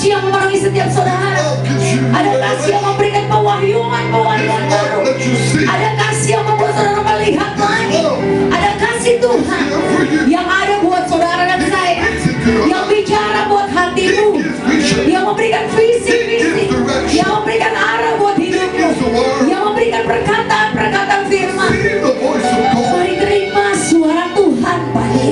kasih yang memenuhi setiap saudara. Ada kasih yang memberikan pewahyuan baru. Ada kasih yang membuat saudara melihat lagi. Ada kasih Tuhan yang ada buat saudara dan saya, yang bicara buat hatimu, yang memberikan visi-visi, yang memberikan arah buat hidupmu, yang memberikan perkataan-perkataan firman. Mari terima suara Tuhan pagi.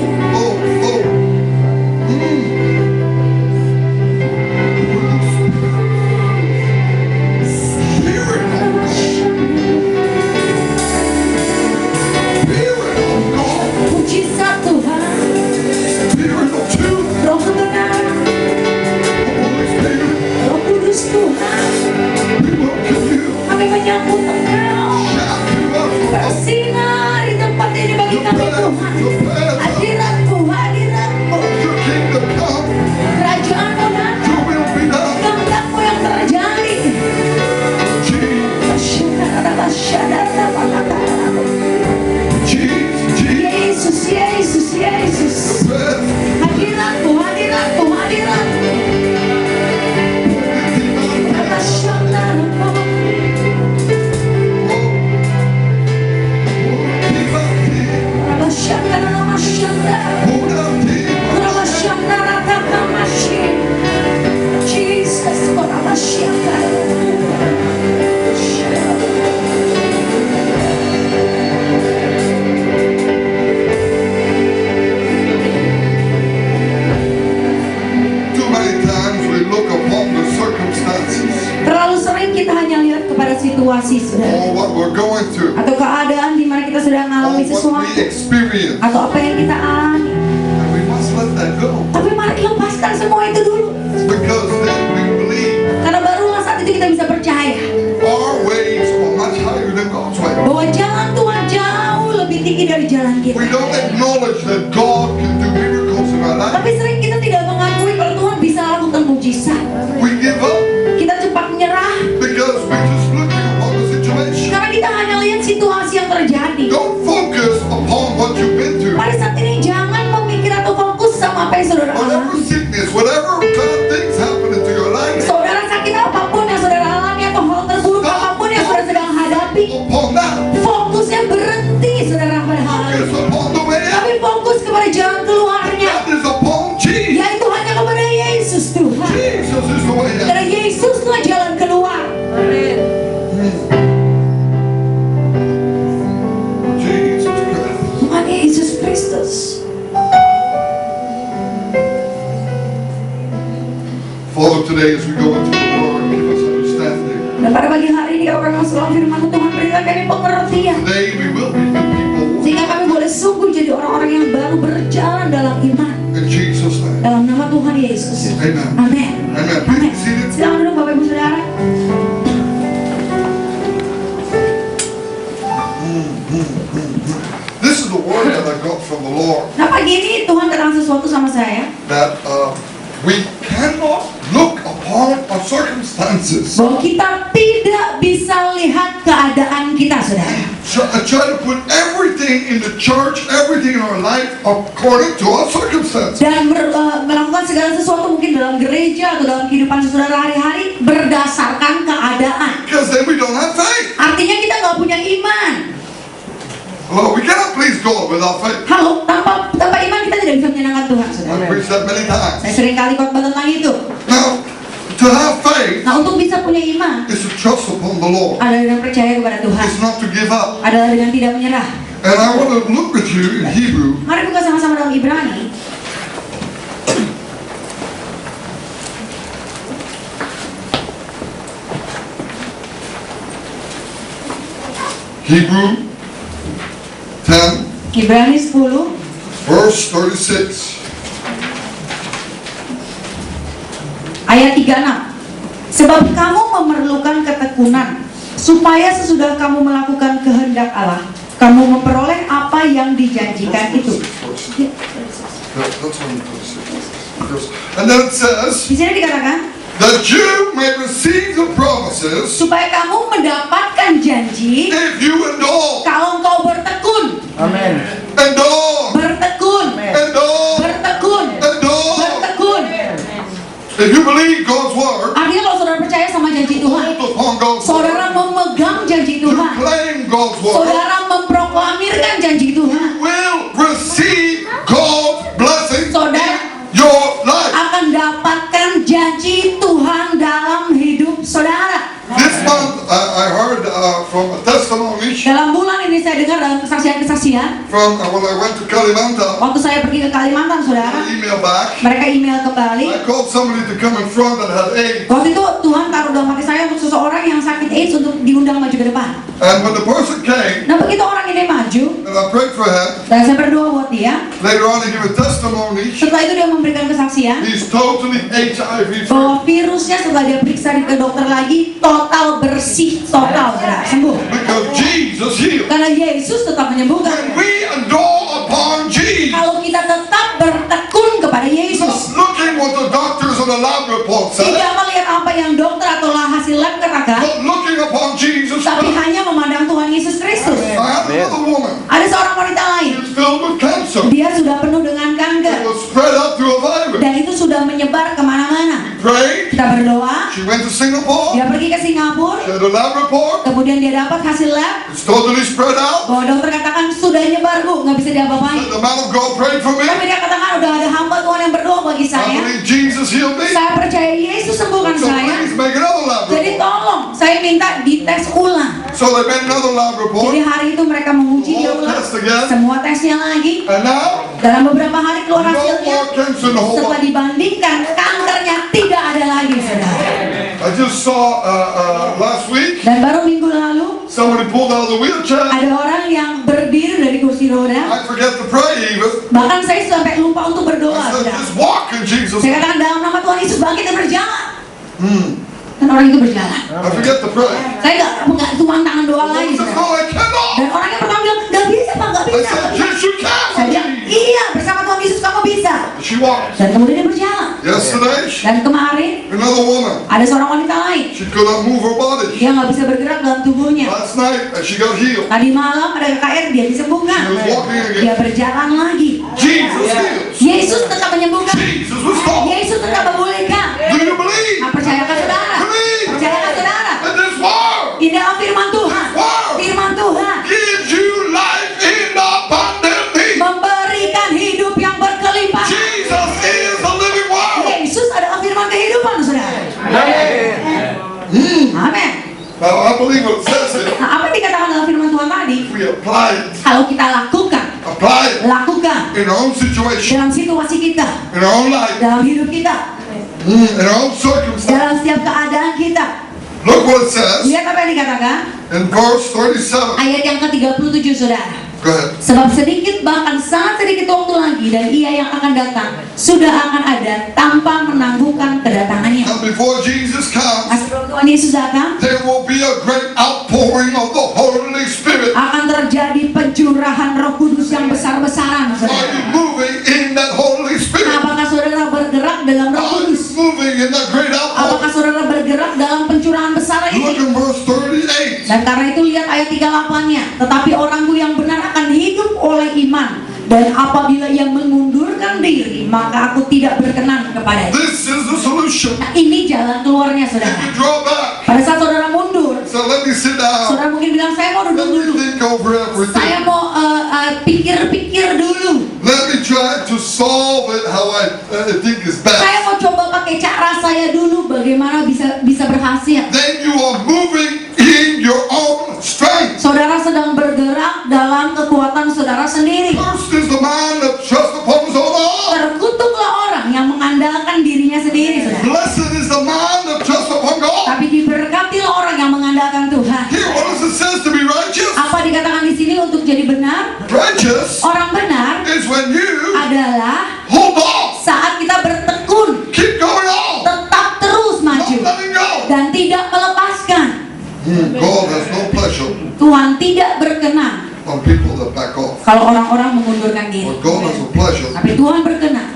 Menyambut Engkau, bersinar di tempat ini bagi kami Tuhan. Hadirat-Mu, hadirat-Mu, Kerajaan-Mu datang, kehendak-Mu yang terjadi. Yesus, Yesus, Yesus, hadirat-Mu, hadirat-Mu, hadirat-Mu. Terlalu sering kita hanya lihat kepada situasi atau keadaan di mana kita sedang mengalami sesuatu atau apa yang kita alami. Tapi mari lepaskan semua itu dulu. Karena barulah saat itu kita bisa percaya bahwa jalan Tuhan jauh lebih tinggi dari jalan kita. Tapi sering kita tidak mengakui kalau Tuhan bisa lakukan mujizat. Kita cepat menyerah karena kita hanya lihat situasi yang terjadi. Pada saat ini jangan memikir atau fokus sama apa yang saudara alami. Saudara sakit apapun yang saudara alami atau hal terburuk apapun yang saudara sedang hadapi, fokusnya berhenti saudara pada hal itu. Tapi fokus kepada jalan keluarnya, yaitu hanya kepada Yesus Tuhan. Karena Yesuslah jalan keluar. Amin. Tuhan Yesus Kristus. Father, today as we go into the Word, give us understanding. Dan pada pagi hari ini kalau kami masuk dalam firman Tuhan, berikan kami pengertian. Today we will be the people. Sehingga kami boleh sungguh jadi orang-orang yang baru berjalan dalam iman. In Jesus' name. Dalam nama Tuhan Yesus. Amen. Amin. Amen. Amin. Seated. Silakan duduk Bapak Ibu Saudara. This is the word that I got from the Lord. Nah pagi ini Tuhan terang sesuatu sama saya. That we cannot look upon our circumstances. Bahwa kita tidak bisa lihat keadaan kita, saudara. Try to put everything in the church, everything in our life according to our circumstances. Dan melakukan segala sesuatu mungkin dalam gereja atau dalam kehidupan saudara hari-hari berdasarkan keadaan. Because then we don't have faith. Artinya kita nggak punya iman. Well, we cannot please God without faith. Halo, tanpa iman kita tidak bisa menyenangkan Tuhan, saudara. I've preached that many times. Saya sering kali khotbah tentang itu. Now, to have faith Nah, untuk bisa punya iman is to trust upon the Lord. adalah dengan percaya kepada Tuhan. It's not to give up. Adalah dengan tidak menyerah. And I want to look with you in Hebrew. Mari buka sama-sama dalam Ibrani. Hebrew 10, Ibrani 10 verse 36. ayat 36. Sebab kamu memerlukan ketekunan supaya sesudah kamu melakukan kehendak Allah, kamu memperoleh apa yang dijanjikan itu. And then it says Di sini dikatakan that you may receive the promises supaya kamu mendapatkan janji if you endure. kalau engkau bertekun. Amin. Endure. Bertekun. Endure. Bertekun. Endure. Bertekun. If you believe God's word, Artinya kalau saudara percaya sama janji Tuhan, hold upon God's saudara word, memegang janji you Tuhan, claim God's word, saudara memproklamirkan janji Tuhan, you will receive God's blessing saudara in your life. akan dapatkan janji Tuhan dalam hidup saudara. This month, I heard from a testimony Dalam bulan ini saya dengar dalam kesaksian-kesaksian, from when I went to Kalimantan, waktu saya pergi ke Kalimantan, saudara, email back. mereka email kembali. I called somebody to come in front that had AIDS. Waktu itu Tuhan taruh dalam hati saya untuk seseorang yang sakit AIDS untuk diundang maju ke depan. And when the person came, Nah begitu orang ini maju, and I prayed for him, dan saya berdoa buat dia. later on he gave a testimony. Setelah itu dia memberikan kesaksian He's totally HIV free. bahwa virusnya setelah dia periksa ke dokter lagi total bersih, total saudara, sembuh. Because Jesus healed. Karena Yesus tetap menyembuhkan. When we adore upon Jesus, Kalau kita tetap bertekun kepada Yesus, not looking what the doctors or the lab report said, tidak melihat apa yang dokter atau hasil lab katakan, but looking upon Jesus tapi Christ. hanya memandang Tuhan Yesus Kristus. I had another woman. Ada seorang wanita lain, She was filled with cancer. dia sudah penuh dengan It kanker was spread out through a virus. dan itu sudah menyebar kemana-mana. Prayed. Kita berdoa, She went to Singapore. dia pergi ke Singapura, She had a lab report. kemudian dia dapat hasil lab It's totally spread out. bahwa dokter katakan sudah nyebar bu, nggak bisa diapa-apain. The man of God prayed for me. Tapi dia katakan udah ada hamba Tuhan yang berdoa bagi I saya. believe Jesus healed me. Saya percaya Yesus sembuhkan So saya. please make another lab Jadi report. tolong, saya minta dites ulang. So they made another lab Jadi report. hari itu mereka menguji dia All ulang, test again. semua tesnya lagi. And now, Dalam beberapa hari keluar no hasilnya. more cancer in the whole Setelah body. dibandingkan, kankernya tidak ada lagi, saudara. I just saw last week, Dan baru minggu lalu, somebody pulled out of the wheelchair. ada orang yang berdiri dari kursi roda. I forget to pray even. Bahkan saya sampai lupa untuk berdoa, I said, saudara. just walk in Jesus. Saya katakan dalam nama Tuhan Yesus bangkit dan berjalan. Dan orang itu berjalan. I forget to pray. Saya nggak tuang tangan doa I lagi, said, saudara. no, I cannot. Dan orang yang pertama bilang, nggak bisa pak, nggak I bisa. said, nggak bisa." yes, you can. Saya bilang, iya bersama Tuhan Yesus kamu bisa. She walked. Dan kemudian dia berjalan. Yesterday, Dan kemarin another woman. ada seorang wanita lain. She could not move her body. Dia nggak bisa bergerak dalam tubuhnya. Last night, she got healed. Tadi malam ada KKR dia disembuhkan. She was walking Dia again. berjalan lagi. Jesus heals. Yesus tetap menyembuhkan. Jesus restored. Yesus tetap memulihkan. Do you believe? Nah, percayakan saudara. Percayakan saudara. And this word Di dalam firman Tuhan. Firman Tuhan gives you life in abundantly. memberikan hidup yang berkelimpahan. Jesus is the living word. Yesus adalah firman kehidupan, saudara. Amin. Now, I believe what it says here. Nah, apa yang dikatakan dalam firman Tuhan tadi? We apply it. Kalau kita lakukan Apply it in our own situation, dalam situasi kita, in our own life, dalam hidup kita, in our own circumstance. dalam setiap keadaan kita. Look what it says Lihat apa yang dikatakan in verse 37. ayat yang ke-37, saudara. Go ahead. Sebab sedikit, bahkan sangat sedikit waktu lagi, dan ia yang akan datang sudah akan ada tanpa menangguhkan kedatangannya. Now, before Jesus Nah, comes, sebelum Tuhan Yesus datang, there will be a great outpouring of the Holy Spirit. akan terjadi pencurahan Roh Kudus yang besar-besaran, Are saudara. you moving in that Holy Spirit? Apakah saudara bergerak dalam Roh Are you Kudus? moving in that great outpouring? Apakah saudara bergerak dalam pencurahan besar Look ini? in verse 38. Dan karena itu lihat ayat 38-nya. Tetapi orangku yang benar akan hidup oleh iman. Dan apabila ia mengundurkan diri, maka aku tidak berkenan kepadanya. This is the solution. Nah, ini jalan keluarnya, If saudara. you draw back, Pada saat saudara mundur, so let me sit down. saudara mungkin bilang, saya mau Let duduk me dulu. think over everything. Saya mau pikir-pikir dulu. Let me try to solve it how I think is best. Saya mau coba pakai cara saya dulu, bagaimana bisa berhasil. Then you are moving in your own strength. Saudara sedang bergerak dalam kekuatan saudara sendiri. First is the man that trusts upon his own arm. Terkutuklah orang yang mengandalkan dirinya sendiri, saudara. Blessed is the man that trusts upon God. Tapi diberkatilah orang yang mengandalkan Tuhan. Here, what does it says to be righteous? Apa dikatakan di sini untuk jadi benar? Righteous Orang benar is when you adalah hold on, saat kita bertekun, keep going on, tetap terus not maju, letting go. dan tidak melepaskan. God has no pleasure Tuhan tidak berkenan on people that back off. kalau orang-orang mengundurkan diri. But God has a pleasure Tapi Tuhan berkenan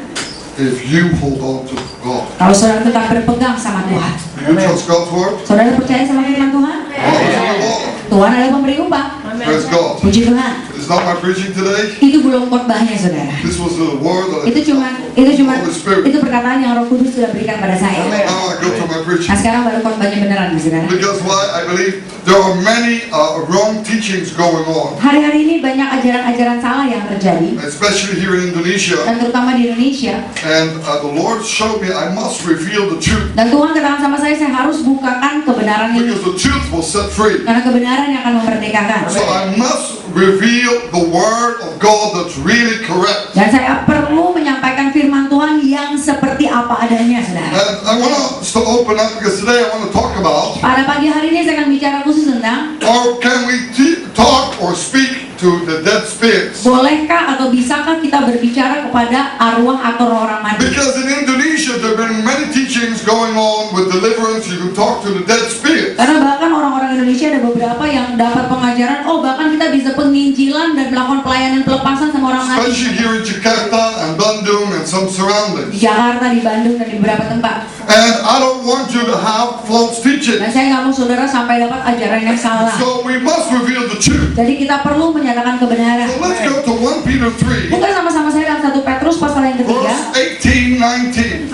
if you hold on to God. kalau saudara tetap berpegang sama Tuhan. Do you trust God's word? Saudara percaya sama firman Tuhan? God is in the law. Tuhan adalah pemberi upah. Praise God. Puji Tuhan. It It's not my preaching today. Itu belum khotbahnya, saudara. This was the word that Itu cuma Holy Spirit. itu perkataan yang Roh Kudus sudah berikan pada saya. Now I go to my preaching. Nah, sekarang baru khotbahnya beneran, saudara. Because why? I believe there are many wrong teachings going on, Hari-hari ini banyak ajaran-ajaran salah yang terjadi, especially here in Indonesia. dan terutama di Indonesia. And the Lord showed me I must reveal the truth, Dan Tuhan katakan sama saya harus bukakan kebenaran ini, because the truth will set free. karena kebenaran yang akan memerdekakan. So I must reveal the word of God that's really correct. Dan saya perlu menyampaikan firman Tuhan yang seperti apa adanya, saudara. And I want us to open up, because today I want to talk about, Pada pagi hari ini saya akan bicara khusus tentang or can we talk or speak to the dead spirits? bolehkah atau bisakah kita berbicara kepada arwah atau orang mati? Because in Indonesia there have been many teachings going on with deliverance. You can talk to the dead spirits. Karena bahkan orang-orang Indonesia ada beberapa yang dapat pengajaran, bahkan kita bisa penginjilan dan melakukan pelayanan pelepasan sama orang mati. Especially here in Jakarta and Bandung and some Di surroundings. Jakarta, di Bandung, dan di beberapa tempat. And I don't want you to have false teaching. Dan saya nggak mau saudara sampai dapat ajaran yang salah. So we must reveal the truth. Jadi kita perlu menyatakan kebenaran. So let's go to 1 Peter 3, Bukan sama-sama saya dalam 1 Petrus pasal yang ketiga, verse 18,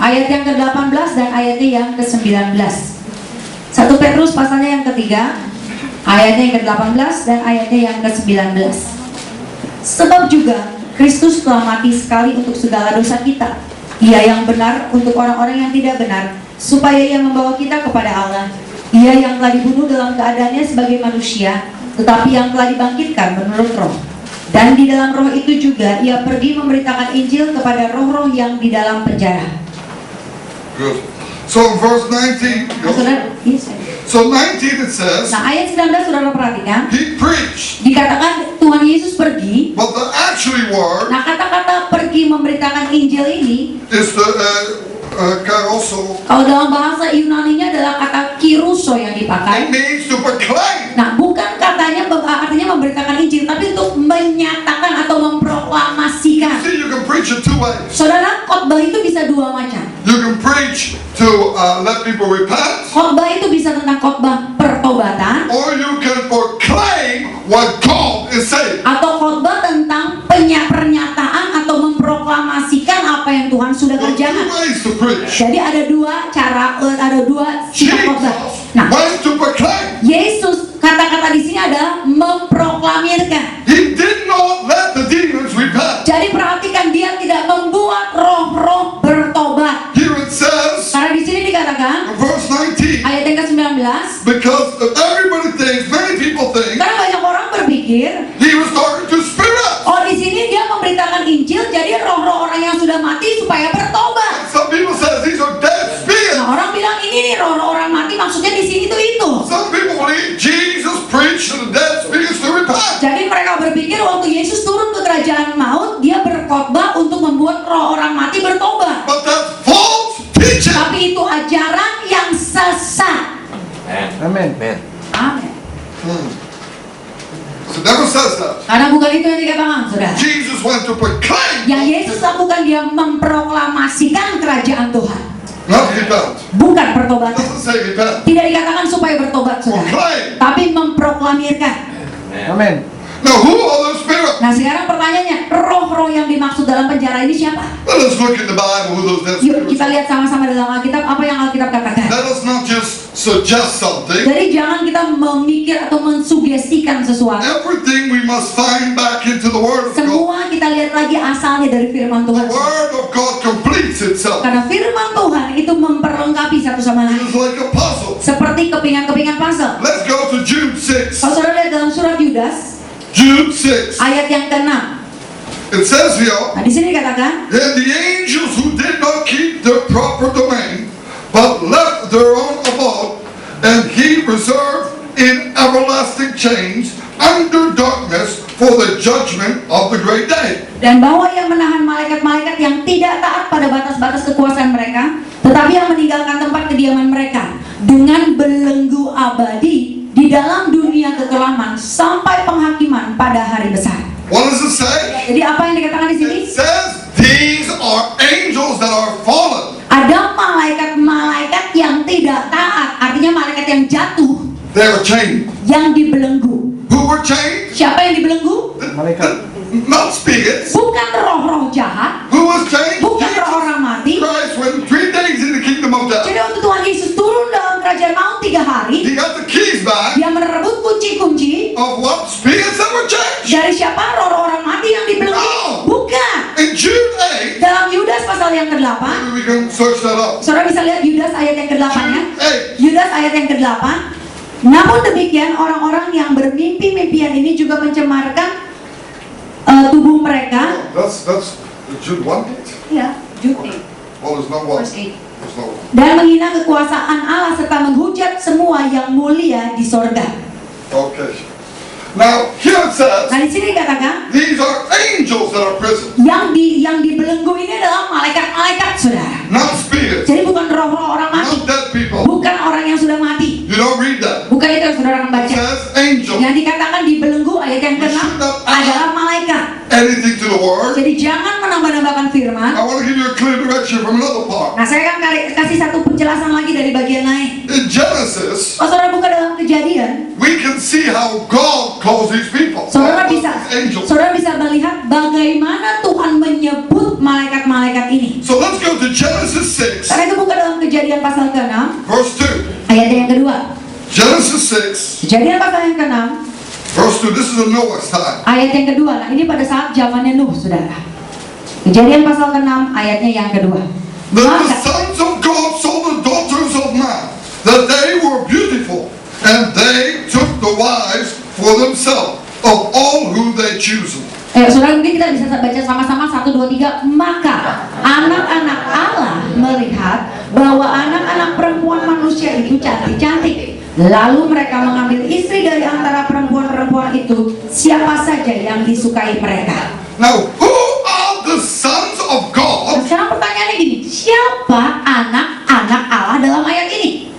19. ayat yang ke-18 dan ayatnya yang ke-19. 1 Petrus pasalnya yang ketiga, ayatnya yang ke-18 dan ayatnya yang ke-19. Sebab juga Kristus telah mati sekali untuk segala dosa kita. Ia yang benar untuk orang-orang yang tidak benar, supaya ia membawa kita kepada Allah. Ia yang telah dibunuh dalam keadaannya sebagai manusia, tetapi yang telah dibangkitkan menurut roh. Dan di dalam roh itu juga ia pergi memberitakan Injil kepada roh-roh yang di dalam penjara. Good. So in verse 19, Nah, saudara, so 19 it says, nah ayat 19 saudara perhatikan, he preached, dikatakan Tuhan Yesus pergi. but the actually word Nah, kata-kata pergi memberitakan Injil ini, is the karoso. kalau dalam bahasa Yunani-nya adalah kata kiruso yang It dipakai. means to proclaim. Nah, bukan artinya memberitakan Injil, tapi untuk menyatakan atau memproklamasikan. See, you can preach it two ways. Saudara, khotbah itu bisa dua macam. You can preach to let people repent, Khotbah itu bisa tentang khotbah pertobatan, or you can proclaim what God is saying. atau khotbah tentang pernyataan atau memproklamasikan apa yang Tuhan sudah There are kerjakan. two ways to preach. Jadi ada dua cara, ada dua sifat khotbah. Jesus Nah, went to proclaim. Yesus kata-kata di sini adalah memproklamirkan. He did not let the demons repent. Jadi perhatikan, dia tidak membuat roh-roh bertobat. Here it says Karena di sini dikatakan in verse 19, ayat yang ke-19, because everybody thinks, many people think, karena banyak orang berpikir, he was talking to spirits. di sini dia memberitakan Injil, jadi roh-roh orang yang sudah mati supaya bertobat. Some people say these are dead spirits. Nah, orang bilang ini nih roh-roh orang mati, maksudnya di sini tuh itu. Some people believe Jesus preached to the dead spirits to repent. Jadi mereka berpikir waktu Yesus turun ke kerajaan maut, dia berkhotbah untuk membuat roh orang mati bertobat. But that's false teaching. Tapi itu ajaran yang sesat. Amen. Amin. So it never says that. Karena bukan itu yang dikatakan, saudara. Jesus went to proclaim, Yang Yesus lakukan, dia memproklamasikan kerajaan Tuhan, not repent. bukan It pertobatan. doesn't say repent. Tidak dikatakan supaya bertobat, saudara, Proclaim. tapi memproklamirkan. Amen. Now who are those spirits? Nah, sekarang pertanyaannya, roh-roh yang dimaksud dalam penjara ini siapa? Let us look in the Bible who those dead Yuk spirits kita are. lihat sama-sama dalam Alkitab apa yang Alkitab katakan. Let us not just suggest something. Jadi jangan kita memikir atau mensugestikan sesuatu. Everything we must find back into the Word of God. Semua kita lihat lagi asalnya dari firman The Tuhan. Word of God completes itself. Karena firman Tuhan itu memperlengkapi satu sama lain, It's like a puzzle. seperti kepingan-kepingan puzzle. Let's go to Jude 6. Kalau saudara lihat dalam surat Yudas Jude 6. ayat yang ke-6. It says here, Nah, di sini dikatakan, and the angels who did not keep their proper domain, but left their own abode, and he reserved in everlasting chains under darkness for the judgment of the great day. dan bahwa yang menahan malaikat-malaikat yang tidak taat pada batas-batas kekuasaan mereka, tetapi yang meninggalkan tempat kediaman mereka dengan belenggu abadi di dalam dunia kekelaman sampai penghakiman pada hari besar. What does it say? Jadi apa yang dikatakan di sini? It says these are angels that are fallen. Ada malaikat-malaikat yang tidak taat, artinya malaikat yang jatuh, They are chained. yang dibelenggu. Who were chained? Siapa yang dibelenggu? Malaikat. Not spirits. Bukan roh-roh jahat, Who was chained? bukan roh orang mati. Christ went 3 days in the kingdom of death. Jadi waktu Tuhan Yesus turun dalam kerajaan maut 3 hari, He got the keys back dia merebut kunci-kunci of what? Spirits that were changed. dari siapa? Roh orang mati yang dibelenggu? No. Bukan. In Jude 8, Dalam Yudas pasal yang ke-8, maybe we can search that up. saudara bisa lihat Yudas ayat yang ke-8-nya. Jude 8. Yudas ayat yang ke-8. Namun demikian orang-orang yang bermimpi-mimpian ini juga mencemarkan tubuh mereka. That's Jude 1. Ya, Jude 8, Oh, there's no one. verse 8. There's no one. Dan menghina kekuasaan Allah serta menghujat semua yang mulia di sorga. Okay. Now, here it says, Nah di sini dikatakan these are angels that are present, yang dibelenggu ini adalah malaikat-malaikat, saudara. not spirits, Jadi bukan roh-roh orang mati, not dead people. bukan orang yang sudah mati. You don't read that. Bukan itu yang saudara akan It baca. says angel. Yang dikatakan dibelenggu ayat yang ke-6 adalah malaikat. Anything to the word. Jadi jangan menambah-nambahkan firman. I want to give you a clear direction from another part. Nah saya akan kasih satu penjelasan lagi dari bagian lain. In Genesis, Kalau saudara buka dalam Kejadian, we can see how God calls these people. saudara God bisa calls these angels. saudara bisa melihat bagaimana Tuhan menyebut malaikat-malaikat ini. So let's go to Genesis 6, Karena itu buka dalam Kejadian pasal ke-6 verse 2. ayat yang kedua. Genesis 6, Kejadian pasal yang ke-6 verse 2. This is the Noah's time. ayat yang kedua. Nah ini pada saat zamannya Nuh, saudara. Kejadian pasal ke-6 ayatnya yang kedua. Then the Maka sons of God saw the daughters of man, that they were beautiful, and they took the wives for themselves of all who they choose. saudara mungkin kita bisa baca sama-sama 1, 2, 3. Maka anak-anak Allah melihat bahwa anak-anak perempuan manusia itu cantik-cantik. Lalu mereka mengambil istri dari antara perempuan-perempuan itu, siapa saja yang disukai mereka. Now, who are the sons of Nah, God? sekarang pertanyaannya gini, siapa anak-anak Allah dalam ayat ini?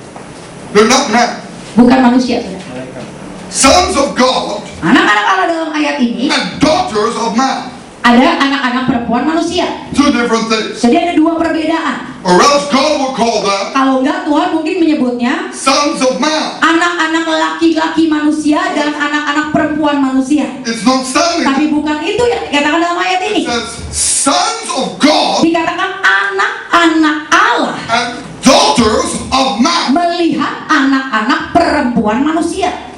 They're not men. Bukan manusia, saudara. Sons of God Anak-anak Allah dalam ayat ini and daughters of man. ada anak-anak perempuan manusia. Two different things. Jadi ada dua perbedaan. Or else God will call them Kalau enggak, Tuhan mungkin menyebutnya sons of man. anak-anak laki-laki manusia dan anak-anak perempuan manusia. It's not standing. Tapi bukan itu yang dikatakan dalam ayat It ini. says sons of God Dikatakan anak-anak Allah and daughters of man. melihat anak-anak perempuan manusia.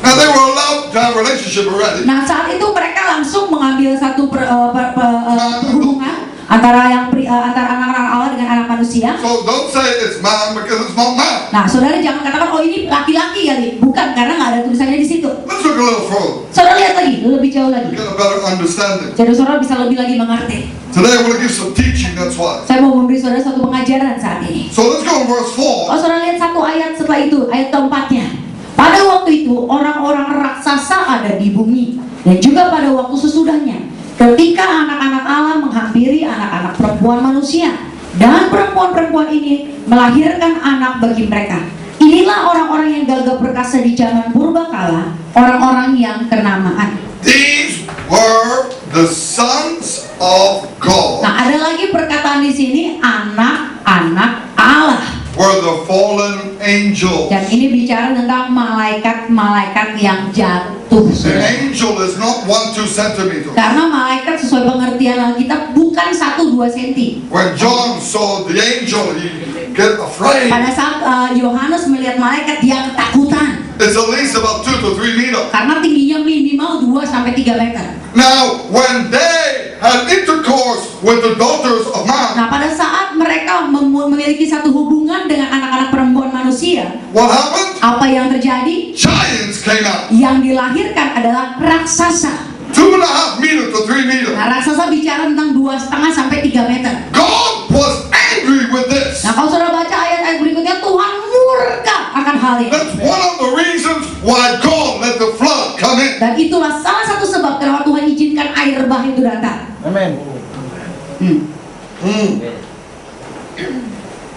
Now they were allowed to have a relationship already. Nah saat itu mereka langsung mengambil satu hubungan antara anak-anak Allah dengan anak manusia. So don't say it's man because it's not man. Nah saudara jangan katakan oh ini laki-laki kali, bukan, karena nggak ada tulisannya di situ. Let's look a little further. Saudara lihat lagi, lebih jauh lagi. Get a better understanding. Jadi saudara bisa lebih lagi mengerti. Today I want to give some teaching, that's why. Saya mau memberi saudara satu pengajaran saat ini. So let's go in verse 4. Oh saudara lihat satu ayat setelah itu, ayat keempatnya. Pada waktu itu orang-orang raksasa ada di bumi, dan juga pada waktu sesudahnya, ketika anak-anak Allah menghampiri anak-anak perempuan manusia, dan perempuan-perempuan ini melahirkan anak bagi mereka. Inilah orang-orang yang gagah perkasa di zaman purbakala, orang-orang yang kenamaan. These were the sons of God. Nah, ada lagi perkataan di sini, anak-anak Allah. Were the fallen angels. Dan ini bicara tentang malaikat-malaikat yang jatuh. The angel is not 1-2 centimeters. Karena malaikat sesuai pengertian Alkitab bukan 1-2 senti. When John saw the angel, he get afraid. Pada saat Yohanes melihat malaikat, dia ketakutan. It's at least about 2 to 3 meters. Karena tingginya minimal 2-3 meter. Now, when they had intercourse with the daughters of man, Nah, pada saat mereka memiliki satu hubungan dengan anak-anak perempuan manusia, what happened? apa yang terjadi? Giants came out. Yang dilahirkan adalah raksasa. 2.5 meters to 3 meters. Nah, raksasa bicara tentang 2,5 sampai 3 meter. God was angry with this. Nah, kalau saudara baca ayat-ayat berikutnya, Tuhan murka akan hal ini. That's one of the reasons why God let the flood come in. Dan itulah salah satu sebab kenapa Tuhan izinkan air bah itu datang. Amen.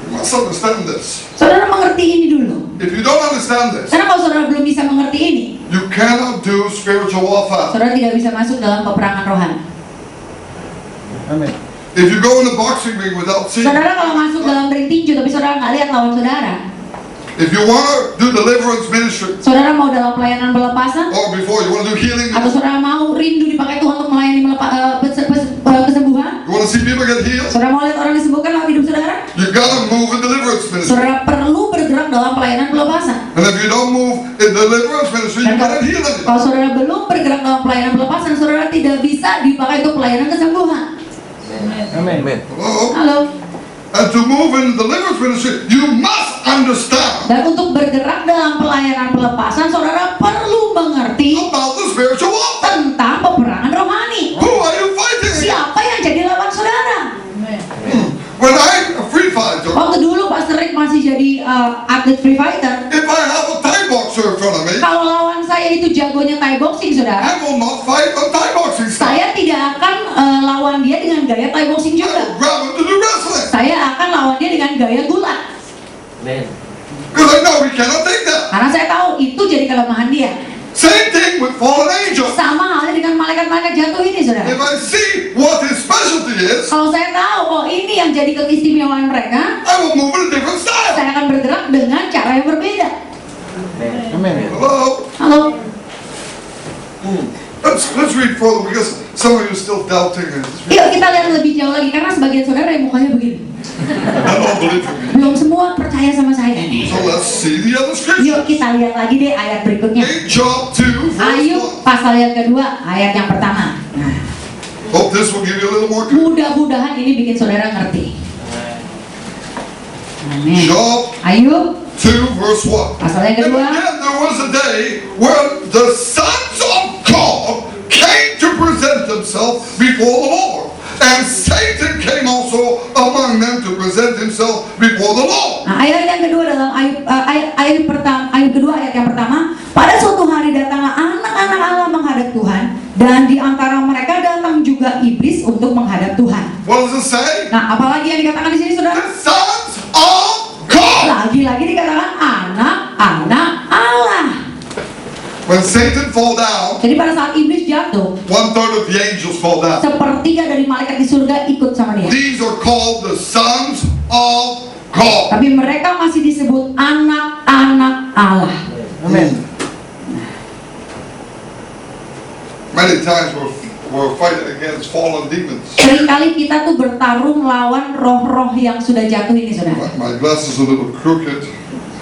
You must understand this. Saudara mengerti ini dulu. If you don't understand this, Karena kalau saudara belum bisa mengerti ini, you cannot do spiritual warfare. saudara tidak bisa masuk dalam peperangan rohani. Amen. If you go in the boxing ring without seeing, Saudara kalau masuk dalam ring tinju tapi saudara nggak lihat lawan saudara, If you want to do deliverance ministry, Saudara mau dalam pelayanan pelepasan, or before you want to do healing, atau saudara mau rindu dipakai Tuhan untuk melayani kesembuhan, you want to see people get healed, saudara mau lihat orang disembuhkan lewat hidup saudara, you gotta move in deliverance ministry. saudara perlu bergerak dalam pelayanan pelepasan. And if you don't move in deliverance ministry, you Dan gotta heal it. kalau saudara belum bergerak dalam pelayanan pelepasan, saudara tidak bisa dipakai untuk pelayanan kesembuhan. Amin. Hello? Halo. And to move in deliverance ministry, you must understand Dan untuk bergerak dalam pelayanan pelepasan, saudara perlu mengerti about the spiritual warfare. tentang peperangan rohani. Who are you fighting against? Siapa yang jadi lawan saudara? When I'm a free fighter, Waktu dulu Pastor Rick masih jadi atlet free fighter, if I have a Thai boxer in front of me, kalau lawan saya itu jagonya Thai boxing, saudara, I will not fight a Thai boxing style. saya tidak akan lawan dia dengan gaya Thai boxing I juga. will grab him to do wrestling. Saya akan lawan dia dengan gaya gulat. Because I know he cannot take that. Karena saya tahu itu jadi kelemahan dia. Same thing with fallen angels. Sama halnya dengan malaikat-malaikat jatuh ini, saudara. If I see what his specialty is, Kalau saya tahu, oh ini yang jadi keistimewaan mereka, I will move in a different style. saya akan bergerak dengan cara yang berbeda. Amin. Hello? Halo. Let's read further because some of you are still doubting it. Yuk kita lihat lebih jauh lagi, karena sebagian saudara yang mukanya begini. I don't believe in me. Belum semua percaya sama saya. So let's see the other scripture. Yuk kita lihat lagi deh ayat berikutnya. In Job 2, verse Ayub 1. pasal yang kedua, ayat yang pertama. Nah, Hope this will give you a little more clue. mudah-mudahan ini bikin saudara ngerti. Amin. Job Ayub 2, verse 1. pasal yang And kedua. again, there was a day when the sons of God came to present themselves before the Lord. And Satan came also among them to present himself before the Lord. Nah, ayat yang kedua dalam ayat kedua ayat yang pertama, pada suatu hari datanglah anak-anak Allah menghadap Tuhan, dan di antara mereka datang juga iblis untuk menghadap Tuhan. What does it say? Nah, apalagi yang dikatakan di sini, saudara? The sons of God. Lagi-lagi dikatakan anak-anak Allah. When Satan fall down, Jadi pada saat iblis jatuh, 1/3 of the angels fall down. sepertiga dari malaikat di surga ikut sama dia. These are called the sons of God. Tapi mereka masih disebut anak-anak Allah. Amin. Many times we're fighting against fallen demons. Seringkali kita tuh bertarung lawan roh-roh yang sudah jatuh ini, saudara. My glass is a little crooked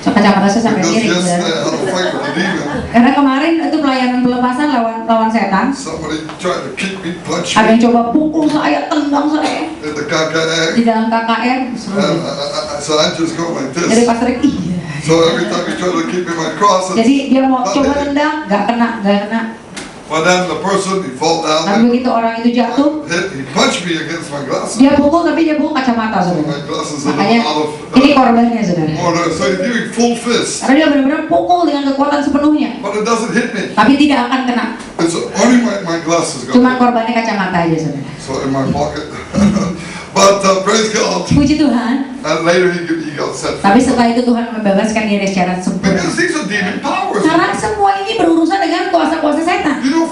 Kacamata saya sampai because miring, yesterday saudara. I had a fight with a demon. Karena kemarin itu pelayanan pelepasan lawan setan. Somebody tried to kick me, punch Ada me yang coba pukul saya, tendang saya in the KKA. di dalam KKR. So I just go like Jadi this. Pastor Rick, iya. So every time he tried to kick me my cross, Jadi dia mau coba tendang, nggak kena. but then the person he fall down, Tapi begitu orang itu jatuh, he punched me against my glasses. dia pukul tapi dia pukul kacamata, So saudara. my glasses are a Makanya little out ini of korbannya, saudara. order. So he's giving full fist, Karena dia benar-benar pukul dengan kekuatan sepenuhnya, but it doesn't hit me. tapi tidak akan kena. It's only my glasses go. Cuma korbannya kacamata aja, saudara. So in my pocket. But praise God. Puji Tuhan. And later he got set free. Tapi setelah itu Tuhan membebaskan dia secara sempurna. Because these are demon powers. Karena semua ini berurusan dengan kuasa-kuasa setan. You know,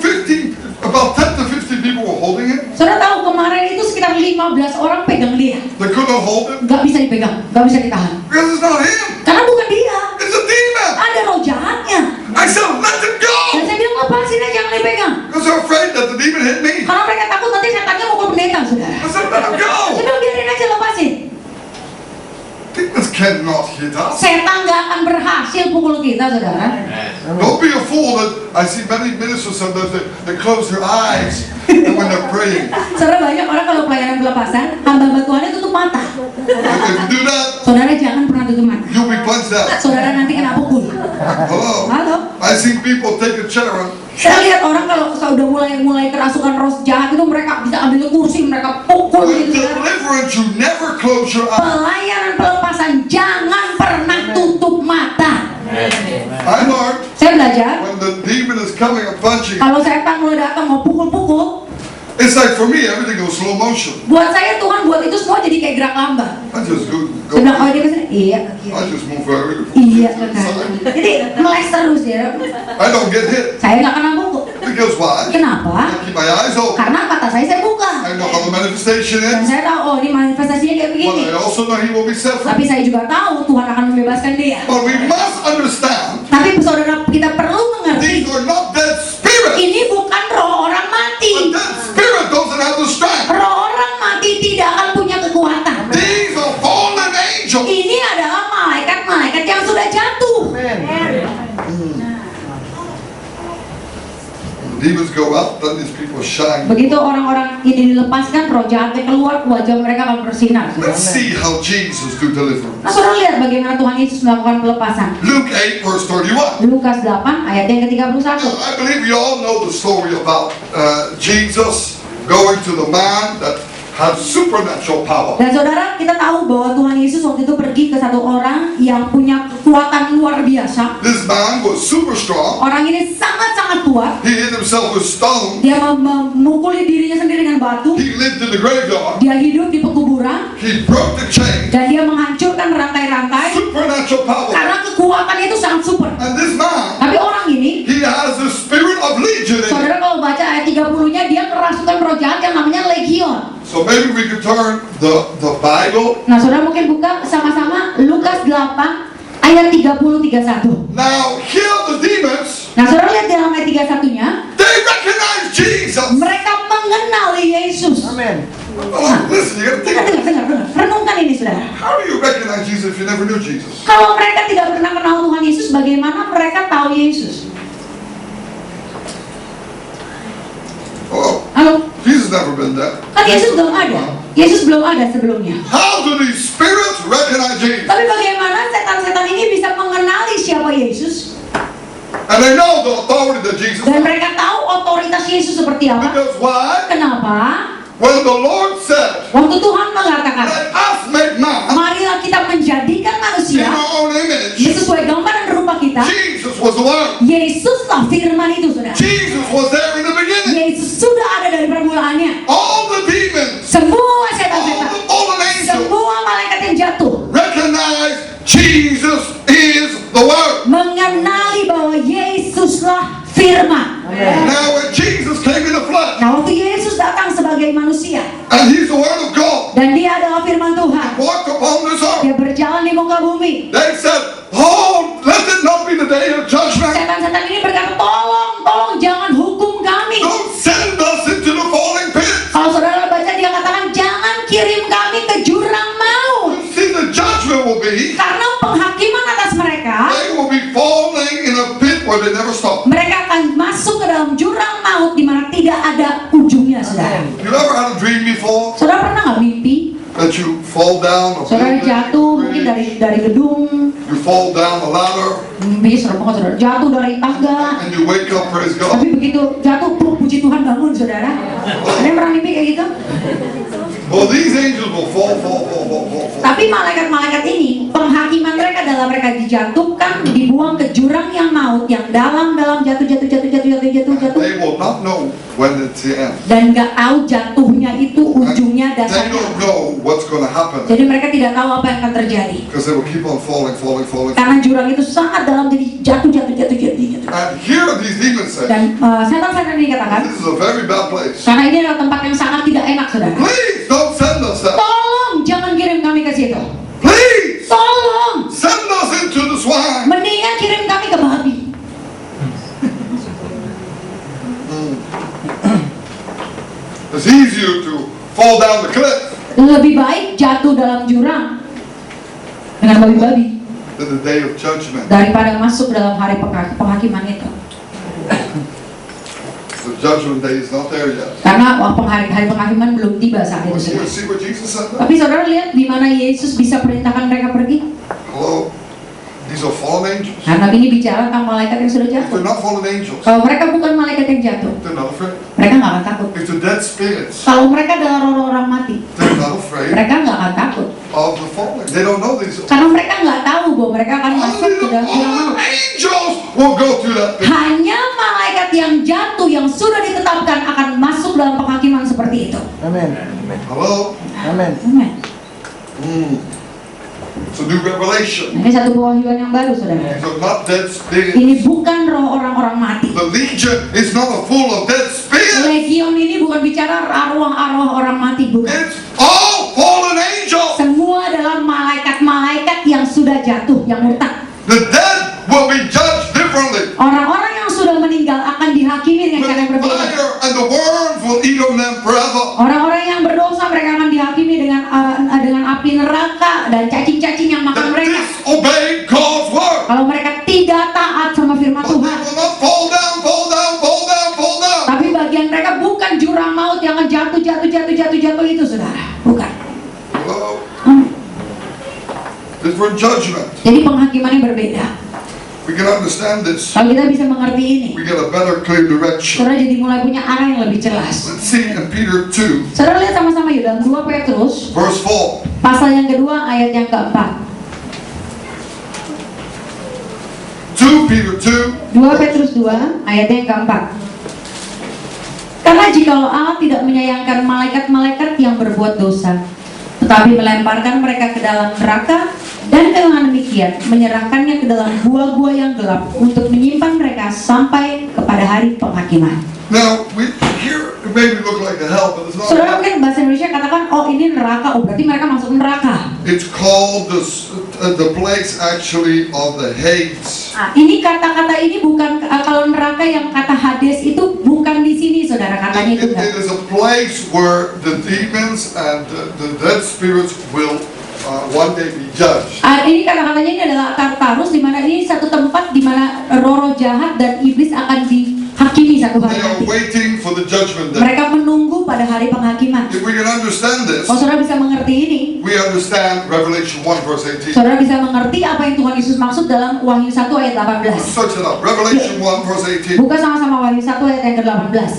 about 10 to 15 people were holding him. Saudara tahu kemarin itu sekitar 15 orang pegang dia. They couldn't hold him Gak bisa dipegang, gak bisa ditahan. because it's not him. Karena bukan dia, It's a demon. ada roh jahatnya. I said, let him Dan go. saya bilang lepasin aja, jangan dipegang. Because they're afraid that the demon hit me. Karena mereka takut nanti setannya mukul pendeta, saudara. I said, let him Saya go. bilang biarin aja, lepasin. Demons cannot hit us. Setan gak akan berhasil pukul kita, saudara. Don't be a fool that I see many ministers sometimes they close their eyes and when they're praying. Saudara, banyak orang kalau pelayanan pelepasan, hamba-hamba Tuhan itu tutup mata. If you do that, Saudara jangan pernah tutup mata. you'll be punched out. Saudara nanti kena pukul. Hello. Halo. I see people take a chair and Saya lihat orang kalau sudah mulai kerasukan roh jahat itu mereka bisa ambil kursi, mereka pukul with gitu. Saudara. deliverance you never close your eyes. Pelayanan pelepasan jangan pernah tutup mata. I learned Saya belajar when the demon is coming and punching, kalau setan mulai datang mau pukul-pukul, it's like for me everything goes slow motion. buat saya Tuhan buat itu semua jadi kayak gerak lambat. I just go Saya bilang kalau dia kesini, iya ke I kiri, just move very iya ke kanan. Jadi meles terus ya. I don't get hit Saya nggak kena pukul. because Because why? Kenapa? I keep my eyes open. Karena mata saya buka. I know how the manifestation Dan is. saya tahu, oh ini manifestasinya kayak But begini. I also know he will be set free. Tapi saya juga tahu Tuhan akan membebaskan dia. But we must understand Tapi saudara, kita perlu mengerti, these are not dead spirits. ini bukan roh orang A mati. dead spirit doesn't have the strength. Roh orang mati tidak akan punya kekuatan. These are fallen angels. Ini adalah malaikat-malaikat yang sudah jatuh. Demons go out, then these people shine. Begitu orang-orang ini dilepaskan, roh jahatnya keluar, wajah mereka akan bersinar. Let's see how Jesus do deliverance. Nah, saudara lihat bagaimana Tuhan Yesus melakukan pelepasan. Luke 8 verse 31. Lukas 8 ayat yang ke-31. I believe we all know the story about Jesus going to the man that had supernatural power. Dan saudara, kita tahu bahwa Tuhan Yesus waktu itu pergi ke satu orang yang punya kekuatan luar biasa. This man was super strong. Orang ini sangat-sangat kuat. He hit himself with stone. Dia memukuli dirinya sendiri dengan batu. He lived in the graveyard. Dia hidup di pekuburan. He broke the chain. Dan dia menghancurkan rantai-rantai. Supernatural power. Karena kekuatannya itu sangat super. And this man, Tapi orang ini, he has the spirit of legion in him. saudara kalau baca ayat 30-nya, dia kerasukan roh jahat yang namanya legion. So maybe we could turn the Bible. Nah, saudara mungkin buka sama-sama Lukas 8 ayat 30-31. Now here the demons, Nah, saudara lihat dalam ayat 31-nya, they recognize Jesus. mereka mengenali Yesus. Amen. Oh, listen, you gotta think. Dengar. Renungkan ini, saudara. How do you recognize Jesus if you never knew Jesus? Kalau mereka tidak pernah kenal Tuhan Yesus, bagaimana mereka tahu Yesus? Oh, Halo? Jesus never been there. Kan Yesus belum ada. Yesus belum ada sebelumnya. How do these spirits recognize Jesus? Tapi bagaimana setan-setan ini bisa mengenali siapa Yesus? And they know the authority that Jesus Dan has. mereka tahu otoritas Yesus seperti apa. Because why? Kenapa? When the Lord said, Waktu Tuhan mengatakan, let us make man marilah kita menjadikan in manusia our own image, sesuai gambar dan rupa kita. Jesus was the Word. Yesuslah firman itu, saudara. Jesus was there in the beginning. Yesus sudah ada dari permulaannya. All the demons, Semua all setan-setan, the fallen angels semua malaikat yang jatuh recognize Jesus is the Word. mengenali bahwa Yesuslah firman. Now when Jesus came in the flesh, Nah, waktu Yesus datang sebagai manusia and He's the Word of God, dan dia adalah firman Tuhan, walked upon this earth, dia berjalan di muka bumi. they said, oh, let it not be the day of judgment. Setan-setan ini berkata, tolong jangan hukum kami. Don't send us into the falling pit. Kalau saudara baca, dia katakan, jangan kirim kami ke jurang maut. See, the judgment will be, Karena penghakiman atas mereka, they will be falling in a pit where they never stop. mereka akan masuk ke dalam jurang maut di mana tidak ada ujungnya, saudara. You ever had a dream before Saudara pernah nggak mimpi? that you fall down a Saudara building, jatuh mungkin dari gedung, you fall down a ladder, mimpi serem banget, saudara. Jatuh dari tangga, and you wake up, praise God. tapi begitu jatuh, puji Tuhan bangun, saudara. Ada yang pernah mimpi kayak gitu? Well, these angels will fall. Tapi malaikat-malaikat ini, penghakiman mereka adalah mereka dijatuhkan, dibuang ke jurang yang maut, yang dalam jatuh. They will not know when it's the end. Dan nggak tahu jatuhnya itu ujungnya They dasarnya. don't know what's going to happen Jadi mereka tidak tahu apa yang akan terjadi. because they will keep on falling. Karena jurang itu sangat dalam, jadi jatuh. And here these demons say, Dan setan-setan ini katakan, this is a very bad place. karena ini adalah tempat yang sangat tidak enak, saudara. Please don't send us there. Tolong jangan kirim kami ke situ. Please Tolong, send us into the swine. mendingan kirim kami ke babi. It's easier to fall down the cliff Lebih baik jatuh dalam jurang dengan babi-babi than the day of judgment. daripada masuk dalam hari penghakiman itu. The judgment day is not there yet. Karena hari penghakiman belum tiba saat itu, But you saudara. see what Jesus said there? Tapi saudara lihat di mana Yesus bisa perintahkan mereka pergi. Hello? These are fallen angels. Karena ini bicara tentang malaikat yang sudah If jatuh. they're not fallen angels, Kalau mereka bukan malaikat yang jatuh, they're not afraid. mereka nggak akan takut. If they're dead spirits, Kalau mereka adalah roh orang mati, they're not afraid mereka nggak akan takut. of the fallen. They don't know these. Karena mereka nggak tahu bahwa mereka akan masuk Only ke the dalam jurang fallen maut. angels will go through that pit. Hanya malaikat yang jatuh yang sudah ditetapkan akan masuk dalam penghakiman seperti itu. Amen. Hello? Amen. Amen. It's a new revelation. Ini satu pewahyuan yang baru, saudara. These are not dead spirits. Ini bukan roh orang-orang mati. The legion is not full of dead spirits. Legion ini bukan bicara arwah-arwah orang mati, bukan. It's all fallen angels. Semua adalah malaikat-malaikat yang sudah jatuh, yang murtad. The dead will be judged differently. Orang-orang yang sudah meninggal akan dihakimi dengan cara yang With berbeda. fire and the worms will eat on them forever. Orang-orang yang berdosa mereka akan dihakimi dengan api neraka dan cacing-cacing yang makan That mereka. disobeyed God's word. Kalau mereka tidak taat sama firman But they Tuhan. will not fall down, fall down, fall down, fall down. Tapi bagian mereka bukan jurang maut yang akan jatuh itu, saudara. Bukan. Hello? Hmm. Different judgment. Jadi penghakimannya berbeda. We can understand this. Kalau kita bisa mengerti ini, We get a better, clear direction. saudara jadi mulai punya arah yang lebih jelas. Let's see in Peter 2, Saudara lihat sama-sama yuk dalam 2 Petrus verse 4. pasal yang kedua ayat yang keempat. 2 Peter 2, 2 Petrus 2 ayat yang keempat. Karena jikalau Allah tidak menyayangkan malaikat-malaikat yang berbuat dosa, tetapi melemparkan mereka ke dalam neraka, dan dengan demikian menyerahkannya ke dalam gua-gua yang gelap untuk menyimpan mereka sampai kepada hari penghakiman. now here it may look like a hell, but it's not. Saudara mungkin bahasa Indonesia katakan, oh ini neraka, oh berarti mereka masuk neraka. It's called the place actually of the Hades. Nah, ini kata-kata ini bukan kalau neraka yang kata Hades itu bukan di sini, saudara, katanya itu It enggak. is a place where the demons and the dead spirits will one day be judged. Ini kata-katanya ini adalah Tartarus, di mana ini satu tempat di mana roh-roh jahat dan iblis akan dihakimi satu hari They are nanti. waiting for the judgment day. Mereka menunggu pada hari penghakiman. If we can understand this, Kalau saudara bisa mengerti ini, we understand Revelation 1 verse 18. saudara bisa mengerti apa yang Tuhan Yesus maksud dalam Wahyu 1 ayat 18. Search it up. Revelation 1 verse 18. Buka sama-sama Wahyu 1 ayat yang ke-18.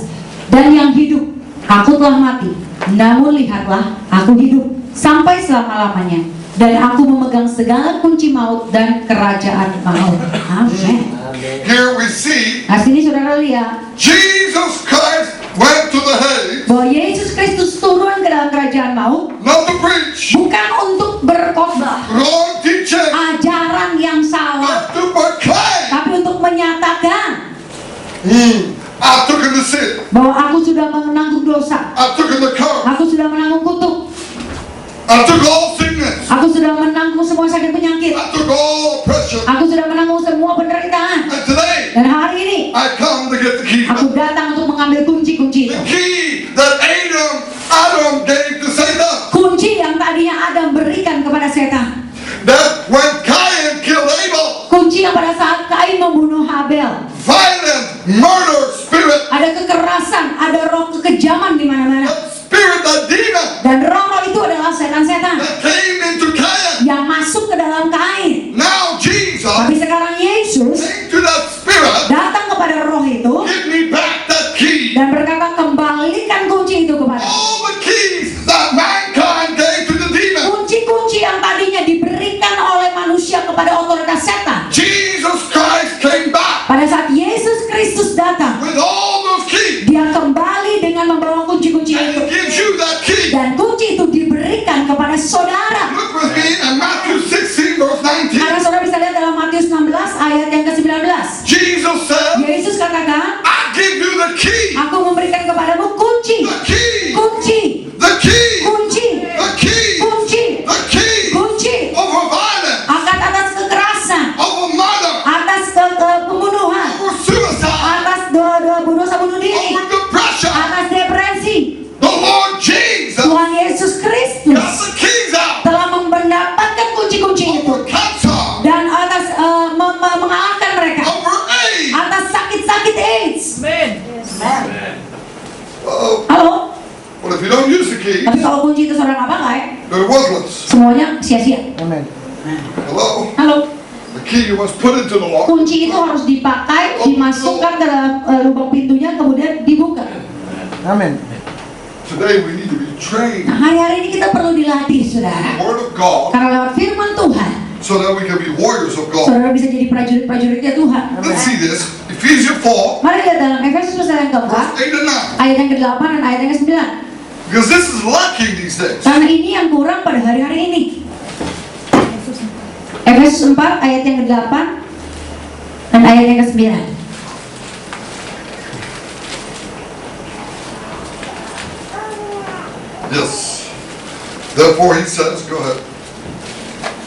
Dan yang hidup, aku telah mati, namun lihatlah, aku hidup sampai selama-lamanya, dan aku memegang segala kunci maut dan kerajaan maut. Amin. Here we see Nah, sini saudara lihat Jesus Christ went to the Hades, bahwa Yesus Kristus turun ke dalam kerajaan maut not to preach, bukan untuk berkhotbah wrong teaching, ajaran yang salah, but to proclaim. tapi untuk menyatakan I took in the sin. bahwa aku sudah menanggung dosa, I took in the curse. aku sudah menanggung kutuk, I took all sickness. aku sudah menanggung semua sakit penyakit, I took all oppression. aku sudah menanggung semua penderitaan. And today, Dan hari ini I come to get the key. aku datang untuk mengambil kunci-kunci itu. The key that Adam gave to Satan. Kunci yang tadinya Adam berikan kepada setan. That when Cain killed Abel, Kunci yang pada saat Kain membunuh Habel, violent murder spirit, ada kekerasan, ada roh kekejaman di mana-mana. that spirit, that demon Dan roh-roh itu adalah setan-setan that came into Cain. yang masuk ke dalam Kain. Now Jesus Tapi sekarang Yesus came to that spirit, datang kepada roh itu give me back that key. dan berkata, kembalikan kunci itu kepada All the keys that mankind gave to the demon. kunci-kunci yang tadinya diberikan oleh manusia kepada otoritas setan. Jesus Christ came back Pada saat Yesus Kristus datang, with all those keys dia kembali dengan membawa kunci-kunci and itu. he gives you that key. Dan kunci itu diberikan kepada saudara. Look with me in Matthew 16 verse Karena 19. saudara bisa lihat dalam Matius 16 ayat yang ke-19. Jesus said, Yesus katakan, I give you the key. aku memberikan kepadamu kunci. The key. Kunci. The key. Kunci. The key. Kunci. The key. Kunci. Over violence. Atas kekerasan. Over murder. Atas pembunuhan. Over suicide. Atas dosa bunuh diri. Over depression. Atas depresi. The Lord Jesus Tuhan Yesus got Kristus the keys out. telah mendapatkan kunci-kunci itu. Over cancer. Dan atas mengalahkan mereka. Over AIDS. Atas sakit-sakit AIDS. Uh-oh. Halo? Well, if you don't use the key, Tapi kalau kunci itu saudara nggak pakai, they're worthless. semuanya sia-sia. Amen. Hello? Halo? The key you must put into the lock. Kunci itu harus dipakai, dimasukkan ke dalam lubang pintunya, kemudian dibuka. Amen. Today we need to be trained Nah, hari-hari ini kita perlu dilatih, in saudara. the Word of God Karena lewat firman Tuhan, so that we can be warriors of God. saudara bisa jadi prajurit-prajuritnya Tuhan. Let's see this. Ephesians 4, Mari lihat dalam Efesus pasal yang keempat, verse 8 and 9. ayat yang ke-8 dan ayat yang ke-9. Because this is lacking these days. Karena ini yang kurang pada hari-hari ini. Efesus 4 ayat yang ke-8 dan ayat yang ke-9. Yes. Therefore he says, go ahead.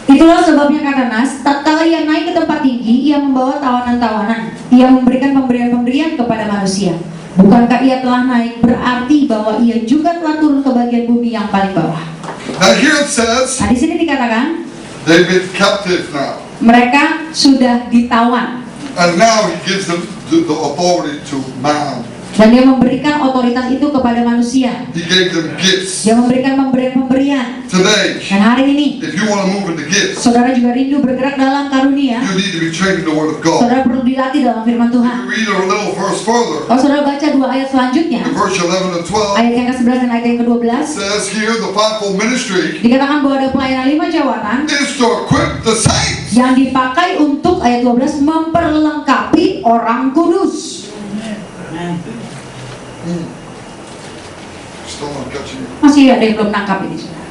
Itulah sebabnya kata Nas, tatkala ia naik ke tempat tinggi, ia membawa tawanan-tawanan, ia memberikan pemberian-pemberian kepada manusia. Bukankah ia telah naik, berarti bahwa ia juga telah turun ke bagian bumi yang paling bawah. Now here it says, Nah, di sini dikatakan they've been captive now. mereka sudah ditawan And now he gives them the authority to man. dan dia memberikan otoritas itu kepada manusia. He gave them gifts. Dia memberikan pemberian-pemberian. Today, Dan hari ini, if you want to move into gifts, saudara juga rindu bergerak dalam karunia. you need to be trained in the Word of God. Saudara perlu dilatih dalam firman Tuhan. You read a little verse further, Kalau saudara baca 2 ayat selanjutnya, in verse 11 and 12, ayat yang ke-11 dan ayat yang ke-12, it says here the fivefold ministry dikatakan bahwa ada pelayanan 5 jawatan is to equip the saints. yang dipakai untuk ayat 12 memperlengkapi orang kudus. Still not catching you. Masih ada yang belum nangkap ini, saudara.